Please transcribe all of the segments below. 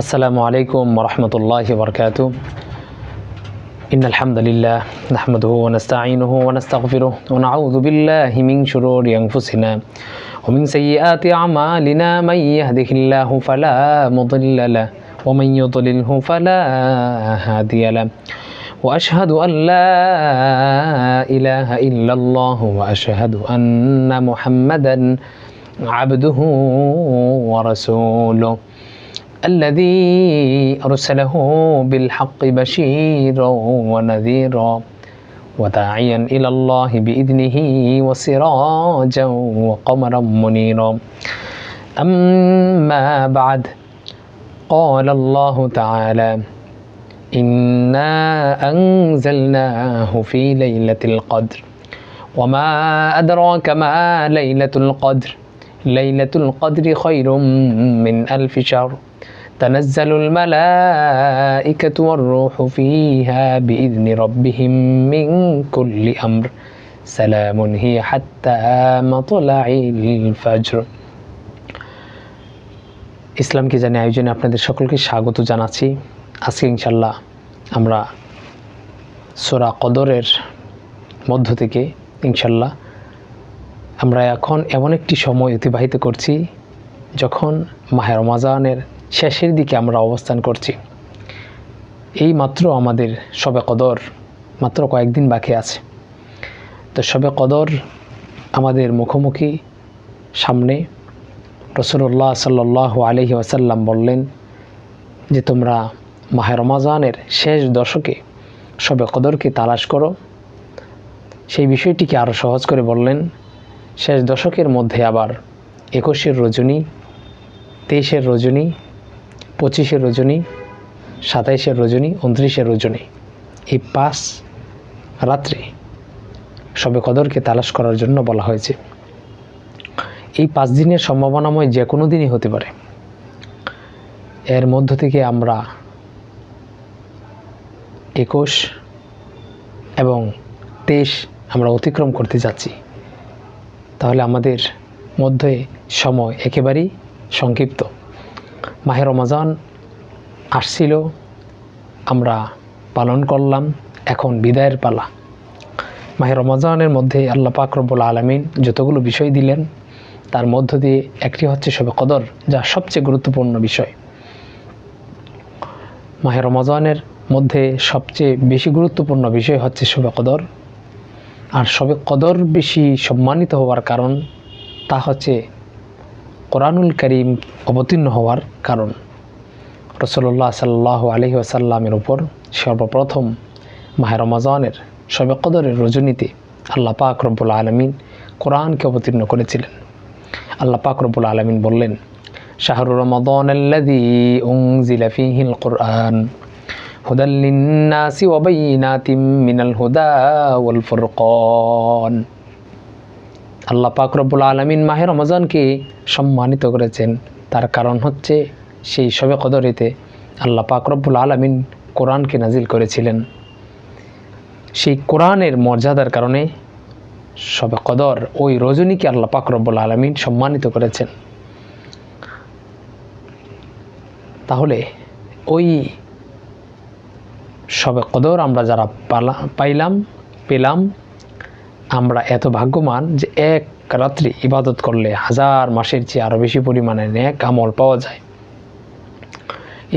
السلام عليكم ورحمة الله وبركاته. إن الحمد لله نحمده ونستعينه ونستغفره ونعوذ بالله من شرور أنفسنا ومن سيئات أعمالنا. من يهده الله فلا مضل له ومن يضلله فلا هادي له وأشهد أن لا إله إلا الله وأشهد أن محمدا عبده ورسوله الذي أرسله بالحق بشيرا ونذيرا وداعيا إلى الله بإذنه وسراجا وقمرا منيرا. أما بعد، قال الله تعالى: إنا أنزلناه في ليلة القدر وما أدراك ما ليلة القدر ليلة القدر خير من ألف شهر تنزل الملائكة والروح فيها بإذن ربهم من كل أمر سلام هي حتى مطلع الفجر. ইসলাম কি জানি আয়োজনে আপনাদের সকলকে স্বাগত জানাচ্ছি। আজকে ইনশাল্লাহ আমরা সূরা কদরের মধ্য থেকে ইনশাল্লাহ আমরা এখন এমন একটি সময় অতিবাহিত করছি যখন মাহে রমজানের শেষের দিকে আমরা অবস্থান করছি। এই মাত্র আমাদের শবে কদর মাত্র কয়েকদিন বাকি আছে। তো শবে কদর আমাদের মুখোমুখি সামনে। রাসূলুল্লাহ সাল্লাল্লাহু আলাইহি ওয়াসাল্লাম বললেন যে তোমরা মাহে রমজানের শেষ দশকে শবে কদরকে তালাশ করো। সেই বিষয়টিকে আরও সহজ করে বললেন, শেষ দশকের মধ্যে আবার 21-এর রজনী, 23-এর রজনী, 25-এর রজনী, 27-এর রজনী, 29-এর রজনী, এই 5 রাত্রে শবে কদরকে তালাশ করার জন্য বলা হয়েছে। এই 5 দিনের সম্ভাবনাময় যে কোনো দিনই হতে পারে। এর মধ্য থেকে আমরা 21 এবং 23 আমরা অতিক্রম করতে যাচ্ছি। তাহলে আমাদের মধ্যে সময় একেবারেই সংক্ষিপ্ত। মাহে রমজান আসছিল, আমরা পালন করলাম, এখন বিদায়ের পালা। মাহে রমজানের মধ্যে আল্লাহ পাক রব্বুল আলামিন যতগুলো বিষয় দিলেন তার মধ্য দিয়ে একটি হচ্ছে শবে কদর, যা সবচেয়ে গুরুত্বপূর্ণ বিষয়। মাহে রমজানের মধ্যে সবচেয়ে বেশি গুরুত্বপূর্ণ বিষয় হচ্ছে শবে কদর। আর শবে কদর বেশি সম্মানিত হওয়ার কারণ তা হচ্ছে কোরআনুল কারীম অবতীর্ণ হওয়ার কারণ। রাসূলুল্লাহ সাল্লাল্লাহু আলাইহি ওয়াসাল্লামের উপর সর্বপ্রথম মাহে রমজানের শবে কদরের রজনীতে আল্লাহ পাক রব্বুল আলামিন কোরআনকে অবতীর্ণ করেছিলেন। আল্লাহ পাক রব্বুল আলামিন বললেন, শাহরু রমাদানাল্লাযী উনজিলা ফীহিল কুরআন হুদাল লিন্নাসি ওয়া বাইয়িনাতিম মিনাল হুদা ওয়াল ফুরকান। আল্লাহ পাক রব্বুল আলামিন মাহে রমজানকে সম্মানিত করেছেন, তার কারণ হচ্ছে সেই শবে কদরেতে আল্লাহ পাক রব্বুল আলামিন কোরআনকে নাজিল করেছিলেন। সেই কোরআনের মর্যাদার কারণে শবে কদর ওই রজনীকে আল্লাহ পাক রব্বুল আলামিন সম্মানিত করেছেন। তাহলে ওই শবে কদর আমরা যারা পেলাম, আমরা এত ভাগ্যবান যে এক রাত্রি ইবাদত করলে 1000 মাসের চেয়ে আরও বেশি পরিমাণে নেক আমল পাওয়া যায়।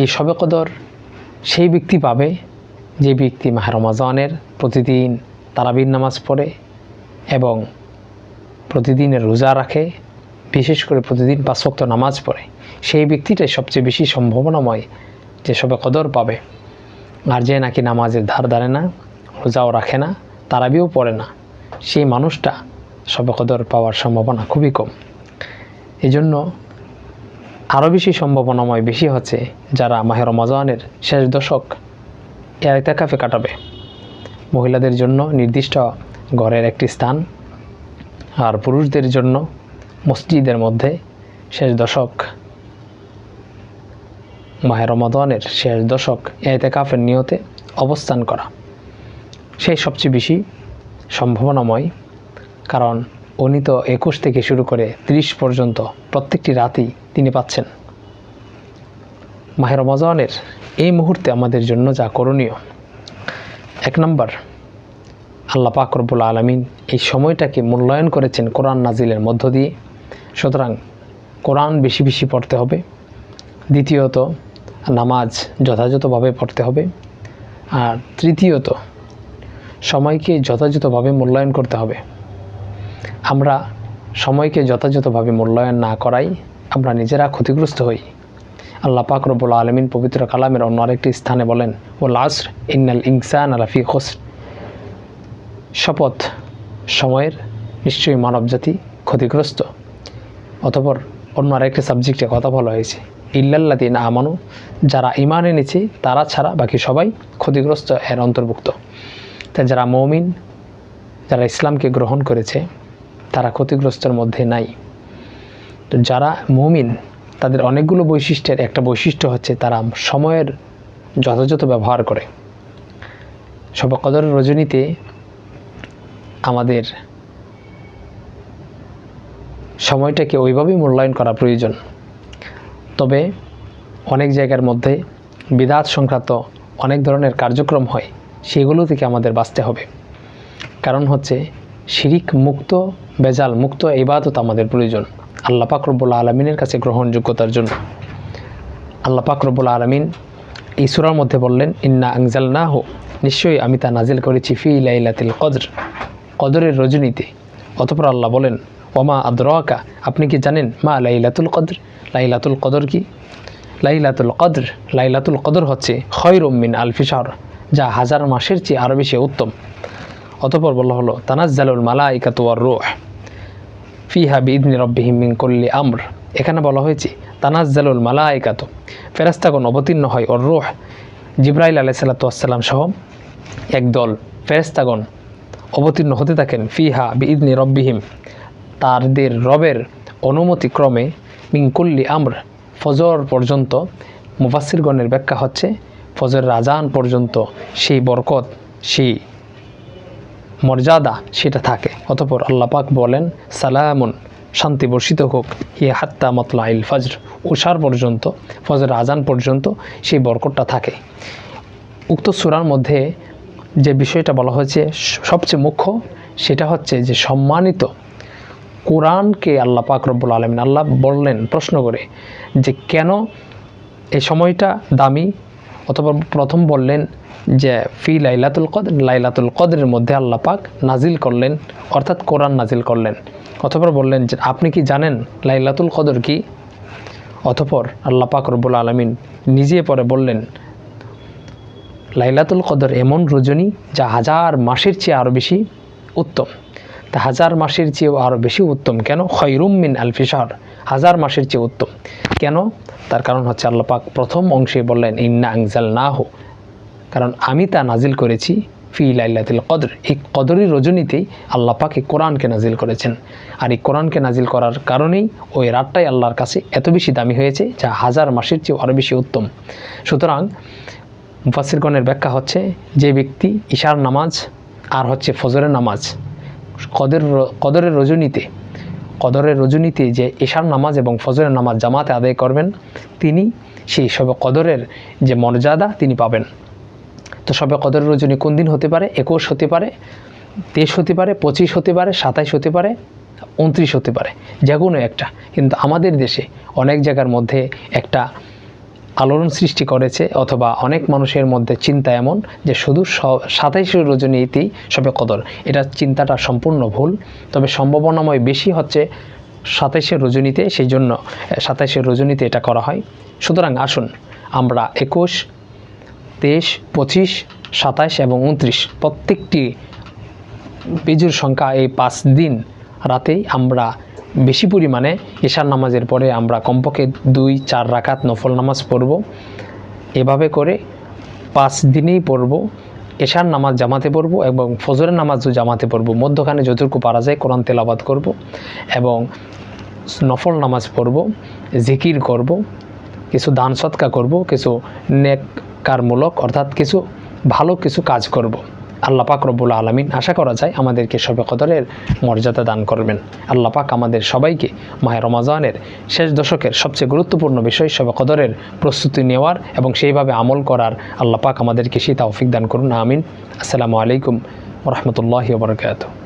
এই শবে কদর সেই ব্যক্তি পাবে যে ব্যক্তি মাহে রমজানের প্রতিদিন তারাবির নামাজ পড়ে এবং প্রতিদিনের রোজা রাখে, বিশেষ করে প্রতিদিন 5 ওয়াক্ত নামাজ পড়ে। সেই ব্যক্তিটাই সবচেয়ে বেশি সম্ভাবনাময় যে শবে কদর পাবে। আর যে নাকি নামাজের ধার ধারে না, রোজাও রাখে না, তারাবিও পড়ে না, সেই মানুষটা শবে কদর পাওয়ার সম্ভাবনা খুবই কম। এই জন্য আরও বেশি সম্ভাবনাময় বেশি হচ্ছে যারা মাহে রমজানের শেষ দশক ইতিকাফে কাটাবে। মহিলাদের জন্য নির্দিষ্ট ঘরের একটি স্থান, আর পুরুষদের জন্য মসজিদের মধ্যে শেষ দশক মাহে রমজানের শেষ দশক ইতিকাফের নিয়তে অবস্থান করা, সেই সবচেয়ে বেশি সম্ভাবনাময়। কারণ উনি তো 21 থেকে শুরু করে 30 পর্যন্ত প্রত্যেকটি রাতেই তিনি পাচ্ছেন। মাহে রমজানের এই মুহূর্তে আমাদের জন্য যা করণীয়, 1 নম্বর, আল্লাহ পাক রব্বুল আলামিন এই সময়টাকে মূল্যায়ন করেছেন কোরআন নাজিলের মধ্য দিয়ে, সুতরাং কোরআন বেশি বেশি পড়তে হবে। দ্বিতীয়ত, নামাজ যথাযথভাবে পড়তে হবে। আর তৃতীয়ত, সময়কে যথাযথভাবে মূল্যায়ন করতে হবে। আমরা সময়কে যথাযথভাবে মূল্যায়ন না করাই আমরা নিজেরা ক্ষতিগ্রস্ত হই। আল্লাহ পাক রব্বুল আলামিন পবিত্র কালামের অন্য আরেকটি স্থানে বলেন, ওয়াল আসর ইন্নাল ইনসানা লাফি খুসর, শপথ সময়ের, নিশ্চয়ই মানবজাতি ক্ষতিগ্রস্ত। অতঃপর অন্য আরেকটি সাবজেক্টে কথা বলা হয়েছে, ইল্লাল্লাযিনা আমানু, যারা ঈমান এনেছে তারা ছাড়া বাকি সবাই ক্ষতিগ্রস্ত এর অন্তর্ভুক্ত। তাই যারা মুমিন, যারা ইসলামকে গ্রহণ করেছে তারা ক্ষতিগ্রস্তের মধ্যে নাই। তো যারা মুমিন তাদের অনেকগুলো বৈশিষ্ট্যের একটা বৈশিষ্ট্য হচ্ছে তারা সময়ের যথাযথ ব্যবহার করে। শবে কদরের রজনীতে আমাদের সময়টাকে ওইভাবেই মূল্যায়ন করা প্রয়োজন। তবে অনেক জায়গার মধ্যে বিদআত সংক্রান্ত অনেক ধরনের কার্যক্রম হয়, সেগুলো থেকে আমাদের বাঁচতে হবে। কারণ হচ্ছে শিরিক মুক্ত, বেজাল মুক্ত ইবাদত আমাদের প্রয়োজন আল্লাহ পাক রব্বুল আলামিনের কাছে গ্রহণযোগ্যতার জন্য। আল্লাহ পাক রব্বুল আলামিন এই সূরার মধ্যে বললেন, ইন্না আনজালনাহু, নিশ্চয়ই আমি তা নাজিল করেছি ফি লাইলাতুল কদর, কদরের রজনীতে। অতঃপর আল্লাহ বলেন, ওমা আদরাকা, আপনি কি জানেন মা লাইলাতুল কদর, লাইলাতুল কদর কি? লাইলাতুল কদর হচ্ছে খয়রুম মিন আলফি শাহর, যা 1000 মাসের চেয়ে আরও বেশি উত্তম। অতঃপর বলা হলো, তানাজ্জালুল মালাইকাতু ওয়ার রূহ ফিহা বিইذনি রাব্বিহিম মিন কুল্লি আমর। এখানে বলা হয়েছে তানাজ্জালুল মালাইকাতু, ফেরেশতাগণ অবতীর্ণ হয়, ওর রূহ, জিবরাইল আলাইহিস সালাতু ওয়াস সালাম সহ একদল ফেরেশতাগণ অবতীর্ণ হতে থাকেন, ফিহা বিইذনি রাব্বিহিম, তাদের রবের অনুমতি ক্রমে, মিন কুল্লি আমর, ফজর পর্যন্ত। মুফাসসিরগণের ব্যাখ্যা হচ্ছে ফজরের আজান পর্যন্ত সেই বরকত, সেই মর্যাদা সেটা থাকে। অতঃপর আল্লাহ পাক বলেন, সালামুন, শান্তি বর্ষিত হোক, হিয়া হাত্তা মাতলাইল ফজর, উষার পর্যন্ত, ফজরের আজান পর্যন্ত সেই বরকতটা থাকে। উক্ত সূরার মধ্যে যে বিষয়টা বলা হয়েছে সবচেয়ে মুখ্য, সেটা হচ্ছে যে সম্মানিত কোরআনকে আল্লাহ পাক রব্বুল আলামিন, আল্লাহ বললেন প্রশ্ন করে যে কেন এই সময়টা দামি। অথবা প্রথম বললেন যে ফি লাইলাতুল কদর, লাইলাতুল কদরের মধ্যে আল্লাহ পাক নাজিল করলেন, অর্থাৎ কোরআন নাজিল করলেন। অতঃপর বললেন যে আপনি কি জানেন লাইলাতুল কদর কি? অতঃপর আল্লাহ পাক রব্বুল আলামিন নিজে পরে বললেন, লাইলাতুল কদর এমন রজনী যা 1000 মাসের চেয়ে আরও বেশি উত্তম। তা 1000 মাসের চেয়েও আরও বেশি উত্তম কেন? খয়রুম মিন আলফি শাহর, 1000 মাসের চেয়ে উত্তম কেন? তার কারণ হচ্ছে আল্লাহ পাক প্রথম অংশে বললেন, ইন্না আনজালনাহু, কারণ আমি তা নাজিল করেছি ফি লাইলাতুল কদর, এই কদরের রজনীতেই আল্লাহ পাক এই কোরআনকে নাজিল করেছেন। আর এই কোরআনকে নাজিল করার কারণেই ওই রাতটাই আল্লাহর কাছে এত বেশি দামি হয়েছে, যা 1000 মাসের চেয়েও আরও বেশি উত্তম। সুতরাং মুফাসসিরগণের ব্যাখ্যা হচ্ছে, যে ব্যক্তি ইশার নামাজ আর হচ্ছে ফজরের নামাজ কদরের রজনীতে যে ইশার নামাজ এবং ফজরের নামাজ জামাতে আদায় করবেন, তিনি সেই শবে কদরের যে মর্যাদা তিনি পাবেন। তো শবে কদরের রজনী কোন দিন হতে পারে? 21 হতে পারে, 23 হতে পারে, 25 হতে পারে, 27 হতে পারে, 29 হতে পারে, যে কোনো একটা। কিন্তু আমাদের দেশে অনেক জায়গার মধ্যে একটা আলোড়ন সৃষ্টি করেছে, অথবা অনেক মানুষের মধ্যে চিন্তা এমন যে শুধু 27 রজনীতেই শবে কদর। এটা চিন্তাটা সম্পূর্ণ ভুল। তবে সম্ভাবনাময় বেশি হচ্ছে 27 রজনীতে, সেই জন্য 27 রজনীতে এটা করা হয়। সুতরাং আসুন আমরা 21, 23, 25, 27 এবং 29 প্রত্যেকটি বিজুর সংখ্যা, এই 5 দিন রাতেই আমরা বেশি পরিমাণে ইশার নামাজের পরে আমরা কমপক্ষে 2-4 রাকাত নফল নামাজ পড়ব। এভাবে করে 5 দিনেই পড়ব। ইশার নামাজ জামাতে পড়ব এবং ফজরের নামাজও জামাতে পড়ব। মধ্যখানে যতটুকু পারা যায় কোরআন তেলাওয়াত করব এবং নফল নামাজ পড়ব, জিকির করব, কিছু দান সদকা করব, কিছু নেককারমূলক অর্থাৎ কিছু ভালো কিছু কাজ করব। আল্লাহ পাক রব্বুল আলামিন আশা করা যায় আমাদেরকে শবে কদরের মর্যাদা দান করবেন। আল্লাহ পাক আমাদের সবাইকে মাহে রমাজানের শেষ দশকের সবচেয়ে গুরুত্বপূর্ণ বিষয় শবে কদরের প্রস্তুতি নেওয়ার এবং সেইভাবে আমল করার আল্লাহ পাক আমাদেরকে সেই তৌফিক দান করুন। আমিন। আসসালামু আলাইকুম ওয়া রাহমাতুল্লাহি ওয়া বারাকাতুহু।